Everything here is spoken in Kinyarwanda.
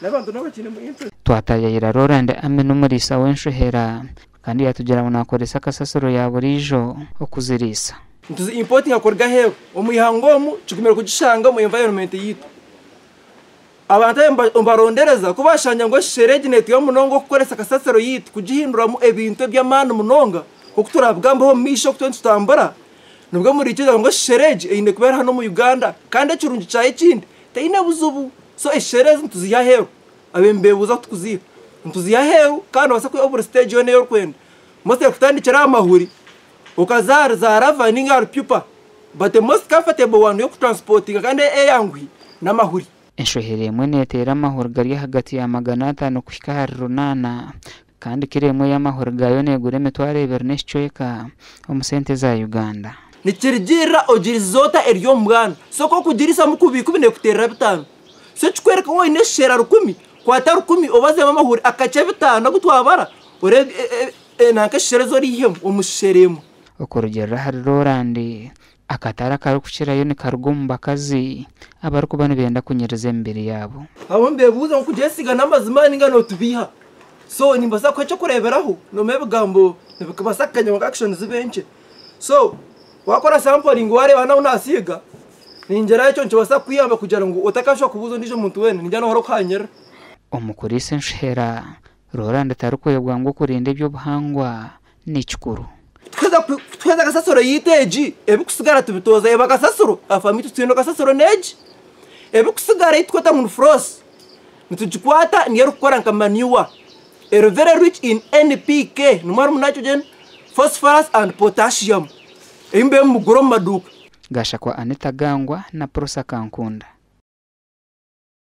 n'abantu n'abakine mu intro twatayira Roland amwe n'umurisa w'enshuhera kandi yatugira ngo nakoresa kasasoro ya burijo okuzirisa ntuzi importing akorga hewe umuyihango mu cugumira kugishanga mu environment yitu abantu mbarondereza kubashanya ngo shereginete yo munongo kukoresa kasasoro yitu kugihindura mu ebintu by'amana munonga kuko turabwambaho misho kutambara nubwo muri cyo ngo sherege ine kubera hano mu Uganda kandi cyurungi cyaye kindi teine buzubu so eshereze ntuzi ya hewe abembebuza tukuzira ntuzi ya hewe kandi basakwe over stage yo neyo kwenda mose kutandikira amahuri ukazara za ravani ngar pupa but the most comfortable one yo transporting kandi eyangwi n'amahuri enshohere mwene tera amahuri gari hagati ya 500 kushika hari runana kandi kiremwe y'amahuri gayo negure metware Bernice Chweka omusente za Uganda nikirigira ogirizota eryo mwana soko kugirisa mukubika bine kutera bitano se chikwereka wo ine shera 10 kwata 10 obaze amahuri akace bitano gutwabara ore nanka sherezo rihem omusheremo okorugera hari Roland akatara kari kushirayo ni karugomba kazi abari kubana benda kunyereza imbere yabo abo mbebuza kugesiga namazimani ngano tubiha so nimbasa kwacho kureberaho no mebugambo nibakabasakanya mu actions benche so wakora sampling ware bana unasiga ninjera cyo nchobasa kwiyamba kugira ngo utakashwa kubuzo ndijo muntu wene njya no horo kanyera omukurisa nshera Roland tarukoyebwa ngo kurinde byo buhangwa n'ikikuru tweza gasasoro yiteji ebikusigara tubitoza ebakasasoro afamitu twino kasasoro neji ebikusigara itwata mu frost nitujikwata niyo gukora nkamaniwa very rich in NPK numar nitrogen phosphorus and potassium imbe mugoro maduka gasha kwa Anita Gangwa na Prosa Kankunda.